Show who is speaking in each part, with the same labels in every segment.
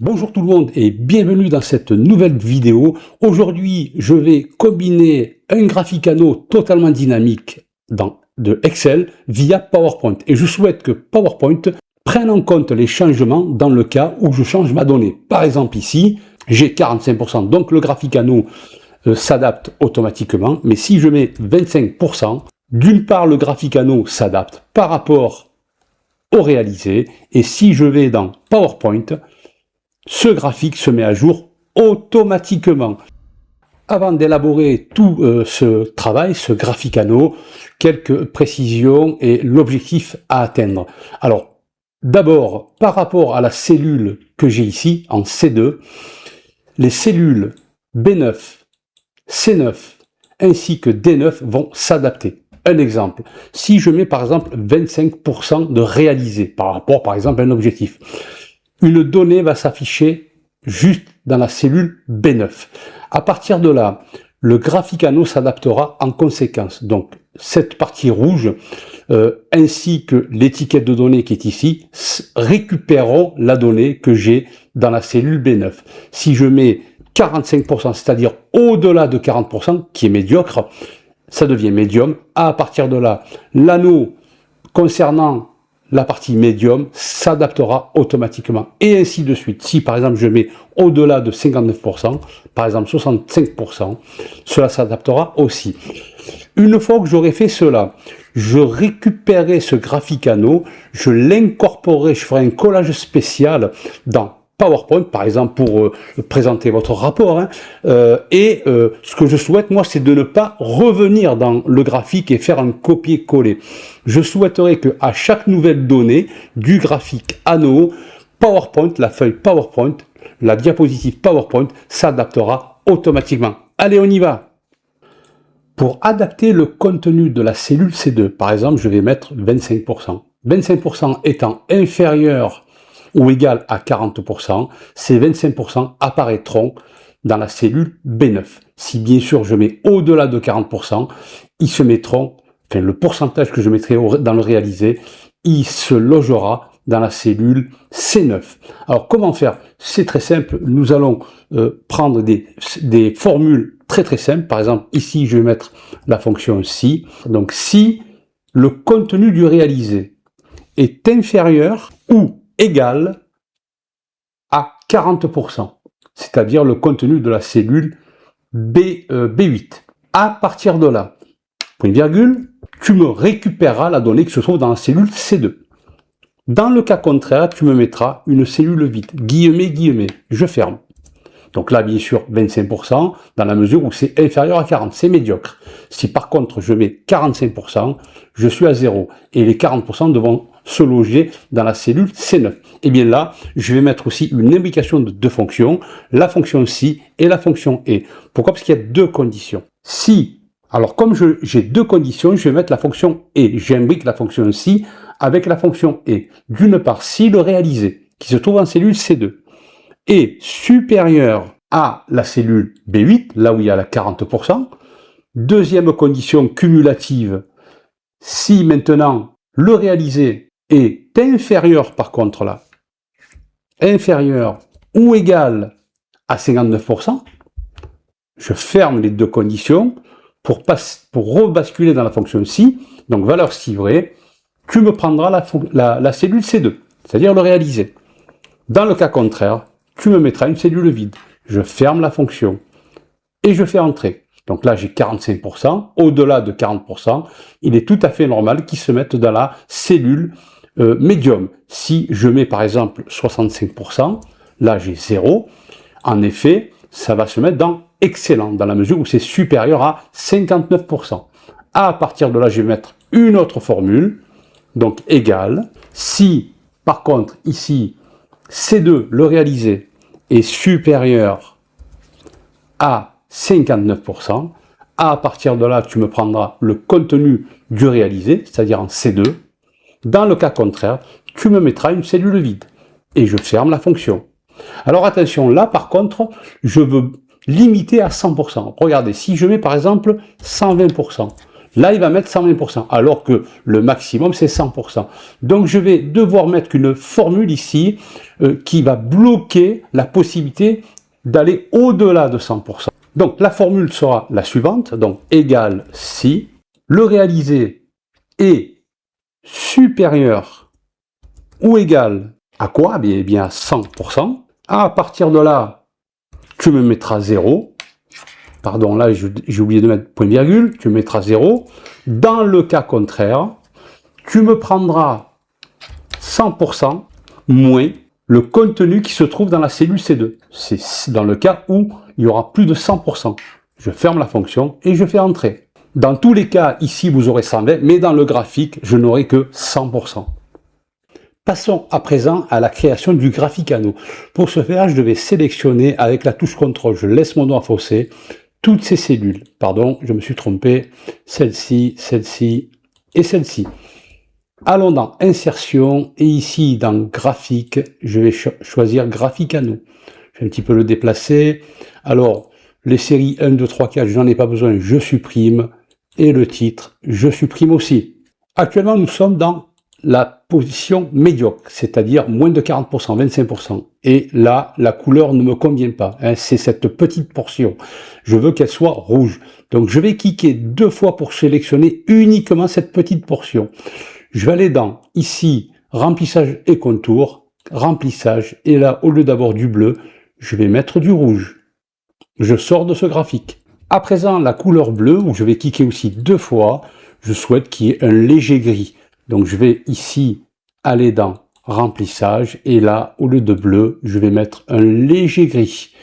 Speaker 1: Bonjour tout le monde et bienvenue dans cette nouvelle vidéo. Aujourd'hui, je vais combiner un Graphicano totalement dynamique de Excel via PowerPoint. Et je souhaite que PowerPoint prenne en compte les changements dans le cas où je change ma donnée. Par exemple ici, j'ai 45%, donc le Graphicano s'adapte automatiquement. Mais si je mets 25%, d'une part le Graphicano s'adapte par rapport au réalisé. Et si je vais dans PowerPoint, ce graphique se met à jour automatiquement. Avant d'élaborer tout ce travail, ce Graphicano, quelques précisions et l'objectif à atteindre. Alors, d'abord, par rapport à la cellule que j'ai ici, en C2, les cellules B9, C9 ainsi que D9 vont s'adapter. Un exemple, si je mets par exemple 25% de réalisé par rapport par exemple à un objectif, une donnée va s'afficher juste dans la cellule B9. À partir de là, le Graphicano s'adaptera en conséquence. Donc, cette partie rouge, ainsi que l'étiquette de données qui est ici, récupéreront la donnée que j'ai dans la cellule B9. Si je mets 45%, c'est-à-dire au-delà de 40%, qui est médiocre, ça devient médium. À partir de là, l'anneau concernant la partie médium s'adaptera automatiquement et ainsi de suite. Si par exemple je mets au-delà de 59%, par exemple 65%, cela s'adaptera aussi. Une fois que j'aurai fait cela, je récupérerai ce Graphicano, je l'incorporerai, je ferai un collage spécial dans PowerPoint, par exemple, pour présenter votre rapport. Ce que je souhaite, moi, c'est de ne pas revenir dans le graphique et faire un copier-coller. Je souhaiterais qu'à chaque nouvelle donnée du graphique anneau, PowerPoint, la feuille PowerPoint, la diapositive PowerPoint s'adaptera automatiquement. Allez, on y va! Pour adapter le contenu de la cellule C2, par exemple, je vais mettre 25%. 25% étant inférieur ou égal à 40%, ces 25% apparaîtront dans la cellule B9. Si bien sûr je mets au-delà de 40%, ils se mettront, enfin le pourcentage que je mettrai dans le réalisé, il se logera dans la cellule C9. Alors comment faire? C'est très simple, nous allons prendre des formules très simples. Par exemple, ici je vais mettre la fonction si. Donc si le contenu du réalisé est inférieur ou égal à 40%, c'est-à-dire le contenu de la cellule B8. À partir de là, point virgule, tu me récupéreras la donnée qui se trouve dans la cellule C2. Dans le cas contraire, tu me mettras une cellule vide, guillemets, je ferme. Donc là, bien sûr, 25%, dans la mesure où c'est inférieur à 40, c'est médiocre. Si par contre, je mets 45%, je suis à 0. Et les 40% devront se loger dans la cellule C9. Et bien là, je vais mettre aussi une indication de deux fonctions, la fonction si et la fonction et. Pourquoi? Parce qu'il y a deux conditions. Si, alors comme j'ai deux conditions, je vais mettre la fonction et. J'imbrique la fonction si avec la fonction et. D'une part, si le réalisé, qui se trouve en cellule C2, est supérieur à la cellule B8, là où il y a la 40%. Deuxième condition cumulative, si maintenant le réalisé est inférieur par contre là, inférieur ou égal à 59%, je ferme les deux conditions pour rebasculer dans la fonction si, donc valeur si vraie, tu me prendras la cellule C2, c'est-à-dire le réalisé. Dans le cas contraire, tu me mettras une cellule vide. Je ferme la fonction et je fais entrer. Donc là, j'ai 45%. Au-delà de 40%, il est tout à fait normal qu'ils se mettent dans la cellule médium. Si je mets par exemple 65%, là j'ai 0. En effet, ça va se mettre dans excellent, dans la mesure où c'est supérieur à 59%. À partir de là, je vais mettre une autre formule, donc égal. Si, par contre, ici, C2, le réalisé, est supérieur à 59%, à partir de là, tu me prendras le contenu du réalisé, c'est-à-dire en C2. Dans le cas contraire, tu me mettras une cellule vide et je ferme la fonction. Alors attention, là par contre, je veux limiter à 100%. Regardez, si je mets par exemple 120%, Là, il va mettre 120%, alors que le maximum, c'est 100%. Donc, je vais devoir mettre une formule ici qui va bloquer la possibilité d'aller au-delà de 100%. Donc, la formule sera la suivante, donc égale si le réalisé est supérieur ou égal à quoi? Eh bien, à 100%. À partir de là, tu me mettras 0. Pardon, là, j'ai oublié de mettre point virgule. Tu mettras 0. Dans le cas contraire, tu me prendras 100% moins le contenu qui se trouve dans la cellule C2. C'est dans le cas où il y aura plus de 100%. Je ferme la fonction et je fais entrer. Dans tous les cas, ici, vous aurez 120, mais dans le graphique, je n'aurai que 100%. Passons à présent à la création du Graphicano. Pour ce faire, je vais sélectionner avec la touche CTRL, je laisse mon doigt faussé, toutes ces cellules. Pardon, je me suis trompé. Celle-ci, celle-ci et celle-ci. Allons dans Insertion et ici dans Graphique, je vais choisir Graphicano. Je vais un petit peu le déplacer. Alors, les séries 1, 2, 3, 4, je n'en ai pas besoin, je supprime. Et le titre, je supprime aussi. Actuellement, nous sommes dans la position médiocre, c'est-à-dire moins de 40%, 25%. Et là, la couleur ne me convient pas. Hein, c'est cette petite portion. Je veux qu'elle soit rouge. Donc, je vais cliquer 2 fois pour sélectionner uniquement cette petite portion. Je vais aller dans, ici, remplissage et contour, remplissage. Et là, au lieu d'avoir du bleu, je vais mettre du rouge. Je sors de ce graphique. À présent, la couleur bleue, où je vais cliquer aussi 2 fois, je souhaite qu'il y ait un léger gris. Donc je vais ici aller dans remplissage et là, au lieu de bleu, je vais mettre un léger gris.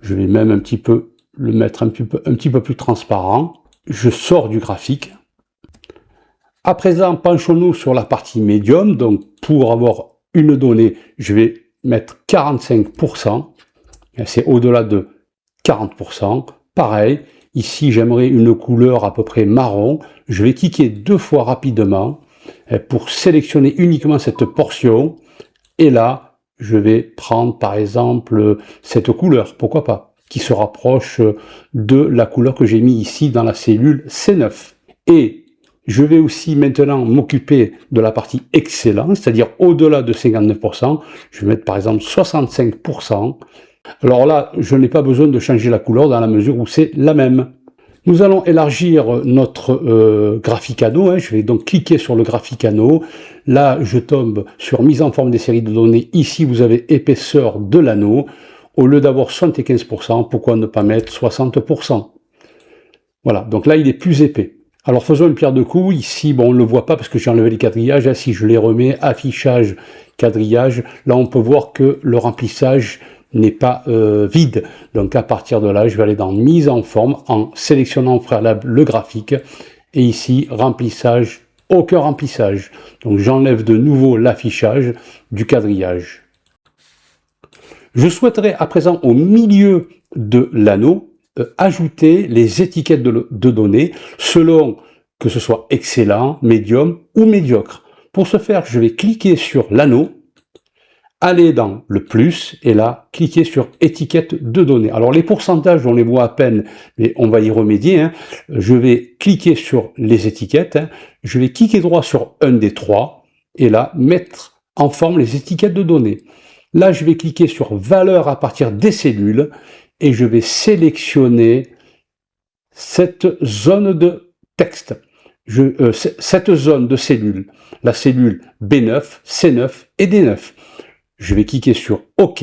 Speaker 1: Je vais même un petit peu le mettre un petit peu plus transparent. Je sors du graphique. À présent, penchons-nous sur la partie médium. Donc pour avoir une donnée, je vais mettre 45%. C'est au-delà de 40%. Pareil, ici j'aimerais une couleur à peu près marron. Je vais cliquer 2 fois rapidement pour sélectionner uniquement cette portion. Et là, je vais prendre par exemple cette couleur, pourquoi pas, qui se rapproche de la couleur que j'ai mis ici dans la cellule C9. Et je vais aussi maintenant m'occuper de la partie excellent, c'est-à-dire au-delà de 59%. Je vais mettre par exemple 65%. Alors là, je n'ai pas besoin de changer la couleur dans la mesure où c'est la même. Nous allons élargir notre Graphicano. Je vais donc cliquer sur le Graphicano. Là, je tombe sur mise en forme des séries de données. Ici, vous avez épaisseur de l'anneau. Au lieu d'avoir 75%, pourquoi ne pas mettre 60%? Voilà, donc là, il est plus épais. Alors, faisons une pierre de coups. Ici, bon, on ne le voit pas parce que j'ai enlevé les quadrillages. Si je les remets, affichage, quadrillage, là, on peut voir que le remplissage n'est pas vide. Donc à partir de là, je vais aller dans mise en forme en sélectionnant au préalable le graphique et ici remplissage, aucun remplissage. Donc j'enlève de nouveau l'affichage du quadrillage. Je souhaiterais à présent au milieu de l'anneau ajouter les étiquettes de données selon que ce soit excellent, médium ou médiocre. Pour ce faire, je vais cliquer sur l'anneau, aller dans le plus, et là, cliquer sur étiquette de données. Alors, les pourcentages, on les voit à peine, mais on va y remédier. Je vais cliquer sur les étiquettes. Je vais cliquer droit sur un des 3, et là, mettre en forme les étiquettes de données. Là, je vais cliquer sur valeur à partir des cellules, et je vais sélectionner cette zone de texte. Cette zone de cellules, la cellule B9, C9 et D9. Je vais cliquer sur OK.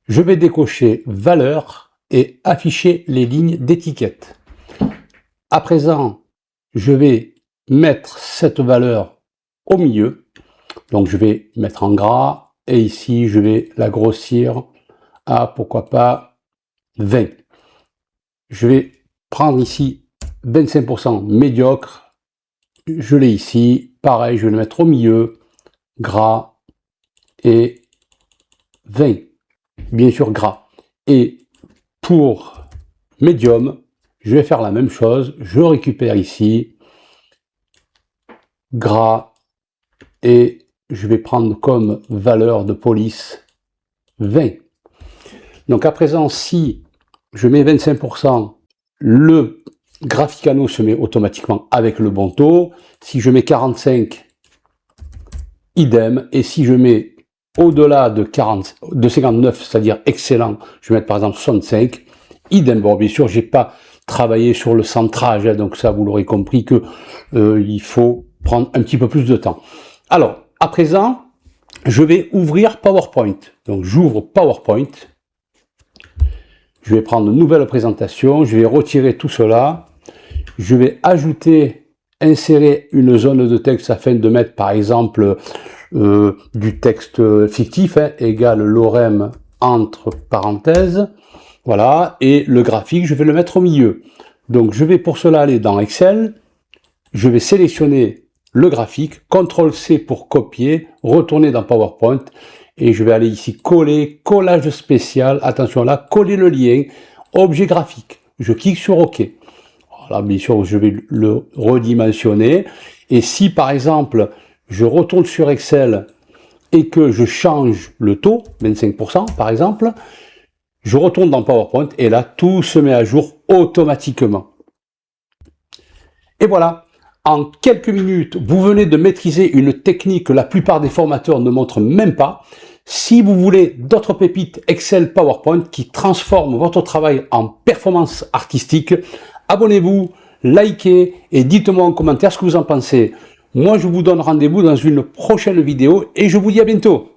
Speaker 1: Je vais décocher valeur et afficher les lignes d'étiquette. À présent, je vais mettre cette valeur au milieu. Donc je vais mettre en gras et ici je vais la grossir à pourquoi pas 20. Je vais prendre ici 25% médiocre. Je l'ai ici. Pareil, je vais le mettre au milieu. Gras et 20, bien sûr gras. Et pour médium, je vais faire la même chose. Je récupère ici gras et je vais prendre comme valeur de police 20. Donc à présent, si je mets 25%, le Graphicano se met automatiquement avec le bon taux. Si je mets 45, idem. Et si je mets au-delà de 59, c'est-à-dire excellent, je vais mettre par exemple 65, idem. Bon, bien sûr, j'ai pas travaillé sur le centrage, hein, donc ça, vous l'aurez compris que il faut prendre un petit peu plus de temps. Alors, à présent, je vais ouvrir PowerPoint. Donc, j'ouvre PowerPoint. Je vais prendre une nouvelle présentation. Je vais retirer tout cela. Je vais ajouter, insérer une zone de texte afin de mettre, par exemple, du texte fictif, hein, égale lorem entre parenthèses. Voilà. Et le graphique, je vais le mettre au milieu. Donc, je vais pour cela aller dans Excel. Je vais sélectionner le graphique, CTRL-C pour copier, retourner dans PowerPoint, et je vais aller ici coller, collage spécial, attention là, coller le lien, objet graphique. Je clique sur OK. Voilà, bien sûr, je vais le redimensionner, et si par exemple, je retourne sur Excel et que je change le taux, 25% par exemple, je retourne dans PowerPoint, et là, tout se met à jour automatiquement. Et voilà. En quelques minutes, vous venez de maîtriser une technique que la plupart des formateurs ne montrent même pas. Si vous voulez d'autres pépites Excel PowerPoint qui transforment votre travail en performance artistique, abonnez-vous, likez et dites-moi en commentaire ce que vous en pensez. Moi, je vous donne rendez-vous dans une prochaine vidéo et je vous dis à bientôt.